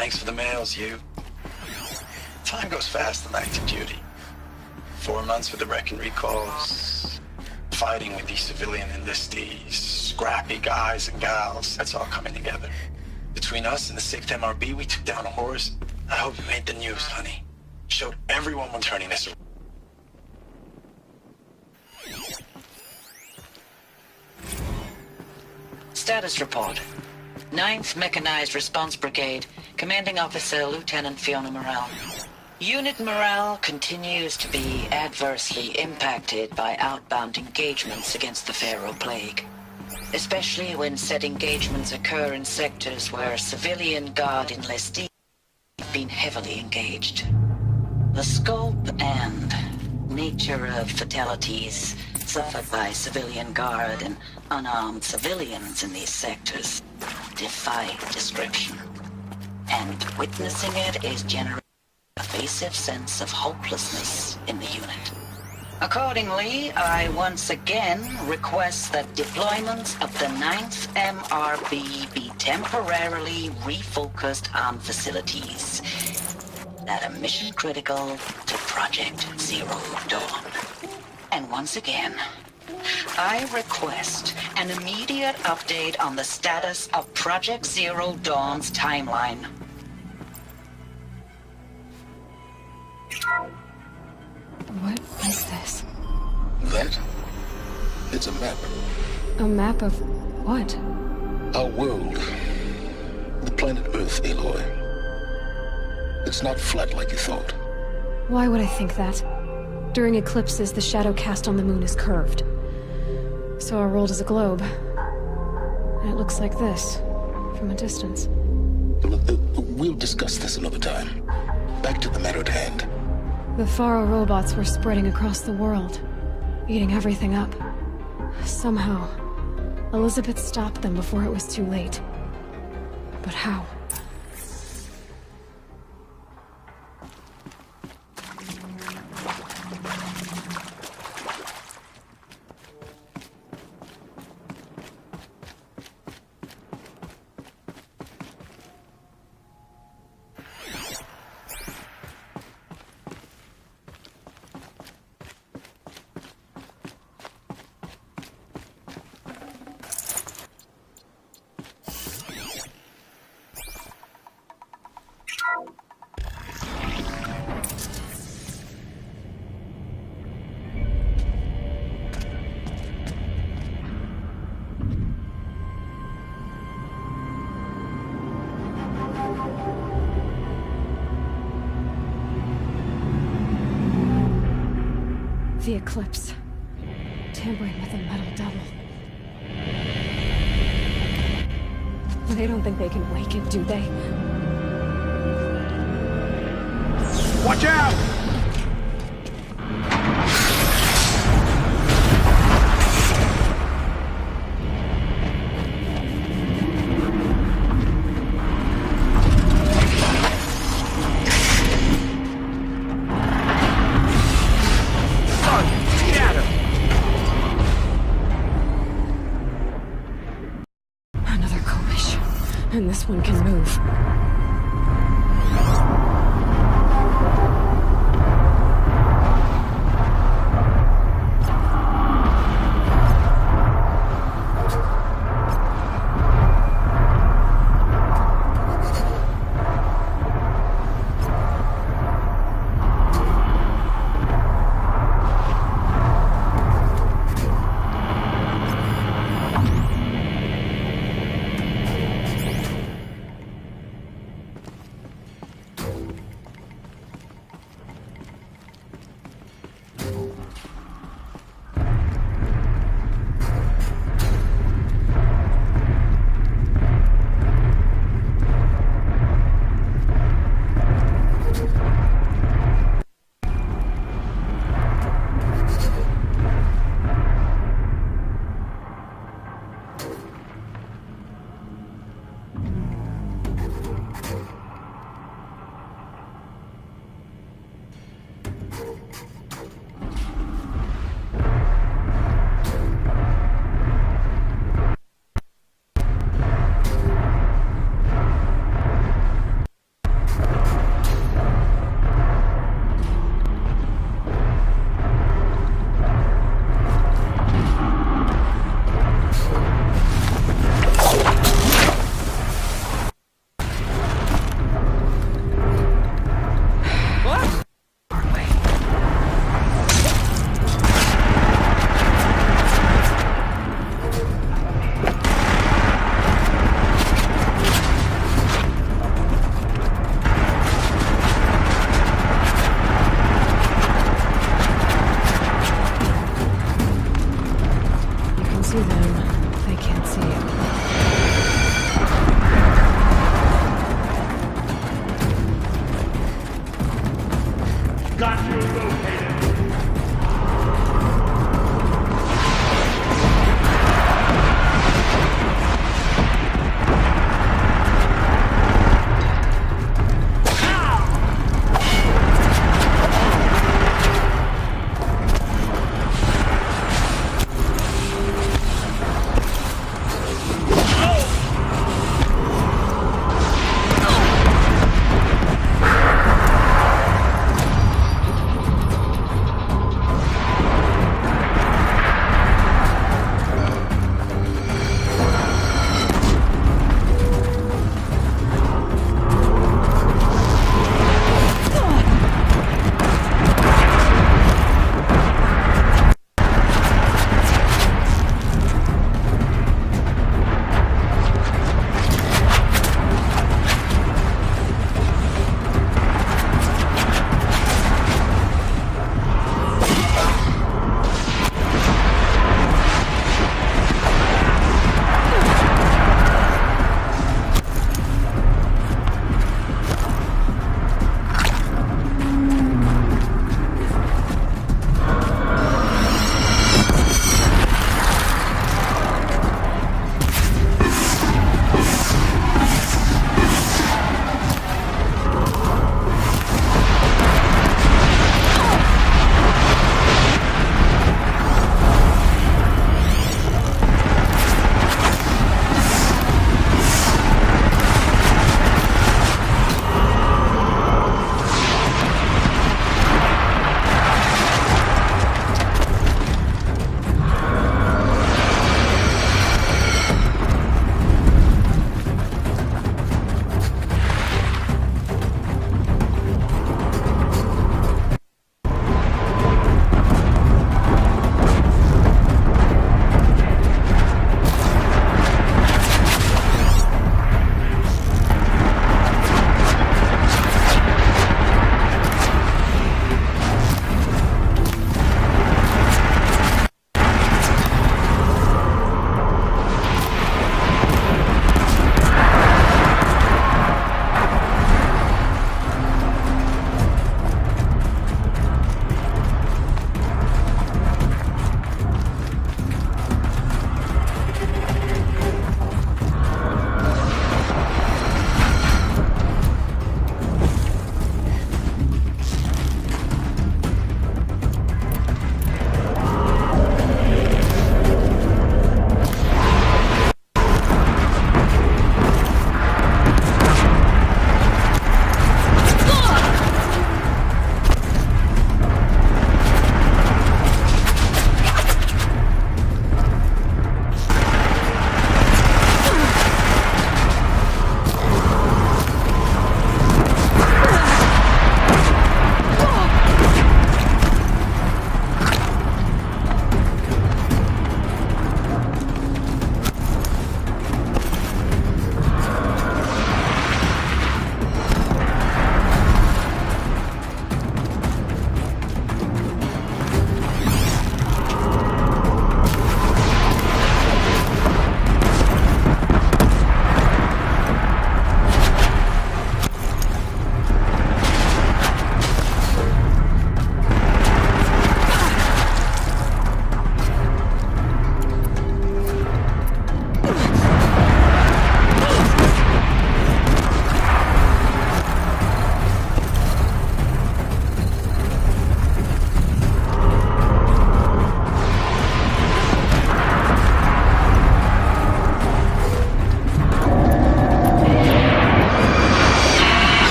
Thanks for the mails, you. Time goes fast on active duty. 4 months with the wreck and recalls. Fighting with these civilian enlistees. Scrappy guys and gals. That's all coming together. Between us and the 6th MRB, we took down a horse. I hope you made the news, honey. Showed everyone we're turning this around. Status report. 9th Mechanized Response Brigade, Commanding Officer Lieutenant Fiona Morrell. Unit morale continues to be adversely impacted by outbound engagements against the Pharaoh Plague, especially when said engagements occur in sectors where civilian guard enlistees have been heavily engaged. The scope and nature of fatalities suffered by civilian guard and unarmed civilians in these sectors defy description. And witnessing it is generating a pervasive sense of hopelessness in the unit. Accordingly, I once again request that deployments of the 9th MRB be temporarily refocused on facilities that are mission critical to Project Zero Dawn. And once again, I request an immediate update on the status of Project Zero Dawn's timeline. What is this? That? It's a map. A map of what? Our world. The planet Earth, Aloy. It's not flat like you thought. Why would I think that? During eclipses, the shadow cast on the moon is curved. So our world is a globe. And it looks like this, from a distance. We'll discuss this another time. Back to the matter at hand. The Faro robots were spreading across the world, eating everything up. Somehow, Elizabeth stopped them before it was too late. But how? The eclipse. Tampering with a metal double. They don't think they can wake it, do they? Watch out! And this one can move.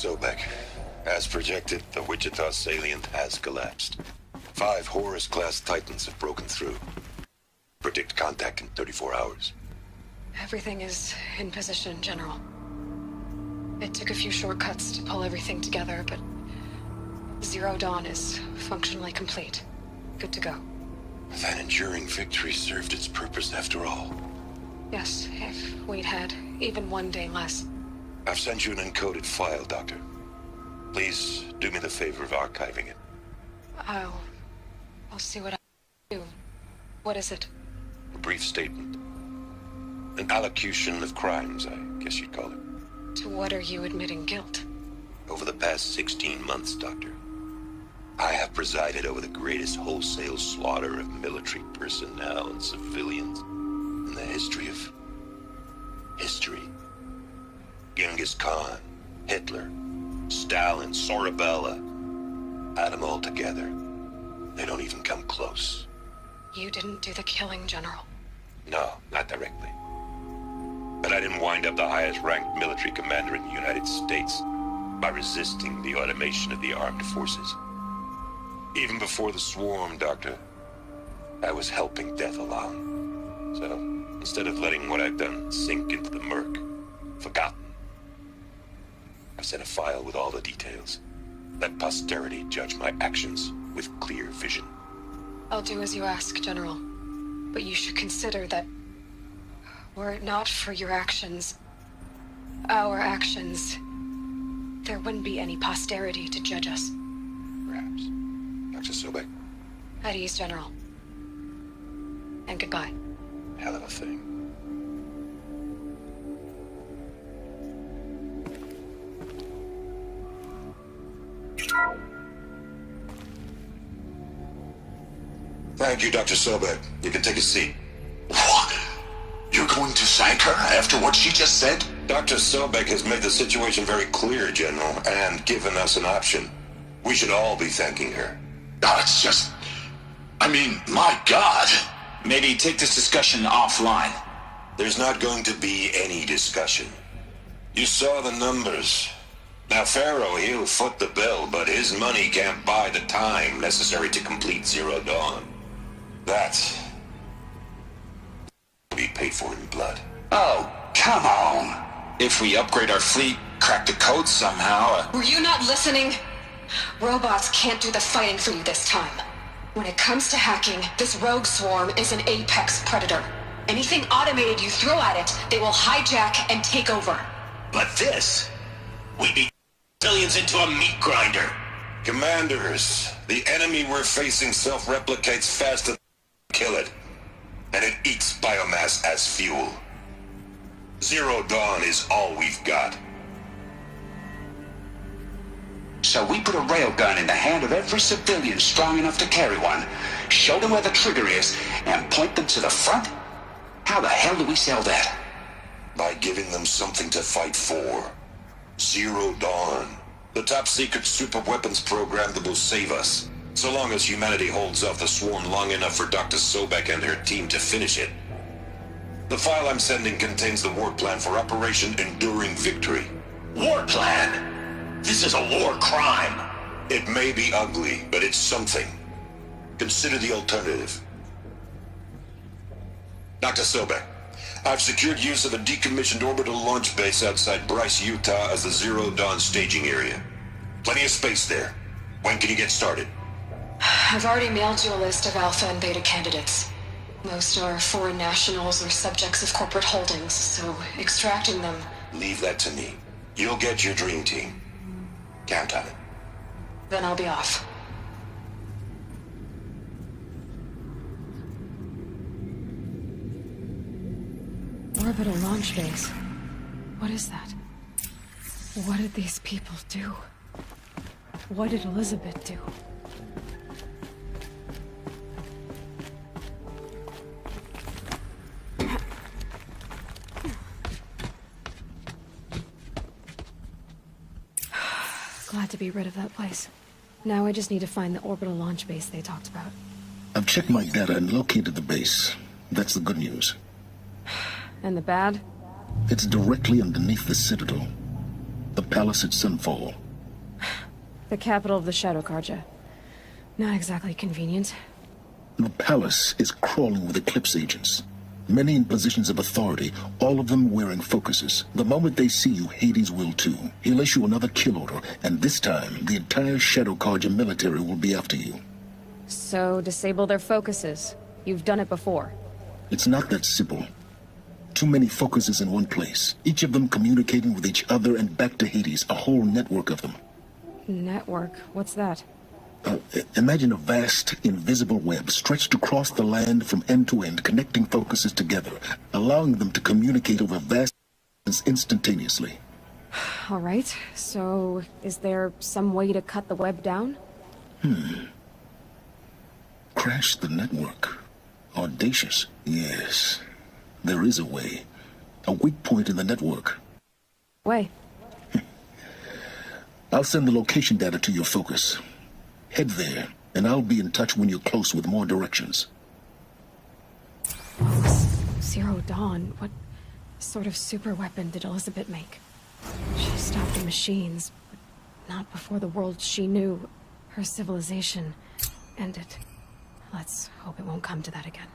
Sobek. As projected, the Wichita salient has collapsed. 5 Horus-class Titans have broken through. Predict contact in 34 hours. Everything is in position, General. It took a few shortcuts to pull everything together, but Zero Dawn is functionally complete. Good to go. That enduring victory served its purpose after all. Yes, if we'd had even one day less. I've sent you an encoded file, Doctor. Please do me the favor of archiving it. I'll see what I can do. What is it? A brief statement. An allocution of crimes, I guess you'd call it. To what are you admitting guilt? Over the past 16 months, Doctor, I have presided over the greatest wholesale slaughter of military personnel and civilians in the history of history. Genghis Khan, Hitler, Stalin, Sorabella. Add them all together. They don't even come close. You didn't do the killing, General. No, not directly. But I didn't wind up the highest-ranked military commander in the United States by resisting the automation of the armed forces. Even before the swarm, Doctor, I was helping death along. So, instead of letting what I've done sink into the murk, forgotten, I sent a file with all the details. Let posterity judge my actions with clear vision. I'll do as you ask, General. But you should consider that were it not for your actions, our actions, there wouldn't be any posterity to judge us. Perhaps. Dr. Sobek, At ease, General. And goodbye. hell of a thing. Thank you, Dr. Sobek. You can take a seat. What? You're going to thank her after what she just said? Dr. Sobek has made the situation very clear, General, and given us an option. We should all be thanking her. No, it's just... I mean, my God. Maybe take this discussion offline. There's not going to be any discussion. You saw the numbers. Now, Pharaoh, he'll foot the bill, but his money can't buy the time necessary to complete Zero Dawn. That will be paid for in blood. Oh, come on. If we upgrade our fleet, crack the code somehow... Were you not listening? Robots can't do the fighting for you this time. When it comes to hacking, this rogue swarm is an apex predator. Anything automated you throw at it, they will hijack and take over. But this... we beat civilians into a meat grinder. Commanders, the enemy we're facing self-replicates faster than kill it. And it eats biomass as fuel. Zero Dawn is all we've got. So we put a railgun in the hand of every civilian strong enough to carry one, show them where the trigger is, and point them to the front? How the hell do we sell that? By giving them something to fight for. Zero Dawn. The top-secret superweapons program that will save us. So long as humanity holds off the swarm long enough for Dr. Sobek and her team to finish it. The file I'm sending contains the war plan for Operation Enduring Victory. War plan? This is a war crime. It may be ugly, but it's something. Consider the alternative. Dr. Sobek, I've secured use of a decommissioned orbital launch base outside Bryce, Utah as the Zero Dawn staging area. Plenty of space there. When can you get started? I've already mailed you a list of alpha and beta candidates. Most are foreign nationals or subjects of corporate holdings, so extracting them... Leave that to me. You'll get your dream team. Count on it. Then I'll be off. Orbital launch base. What is that? What did these people do? What did Elizabeth do? Glad to be rid of that place. Now I just need to find the orbital launch base they talked about. I've checked my data and located the base. That's the good news. And the bad? It's directly underneath the Citadel. The palace at Sunfall. The capital of the Shadow Carja. Not exactly convenient. The palace is crawling with Eclipse agents. Many in positions of authority, all of them wearing focuses. The moment they see you, Hades will too. He'll issue another kill order, and this time, the entire Shadow Carja military will be after you. So, disable their focuses. You've done it before. It's not that simple. Too many focuses in one place, each of them communicating with each other and back to Hades, a whole network of them. Network? What's that? Imagine a vast, invisible web stretched across the land from end to end, connecting focuses together, allowing them to communicate over vast distances instantaneously. Alright, so is there some way to cut the web down? Crash the network. Audacious. Yes, there is a way. A weak point in the network. Way? I'll send the location data to your focus. Head there, and I'll be in touch when you're close with more directions. Zero Dawn, what sort of super weapon did Elizabeth make? She stopped the machines, but not before the world she knew, her civilization, ended. Let's hope it won't come to that again.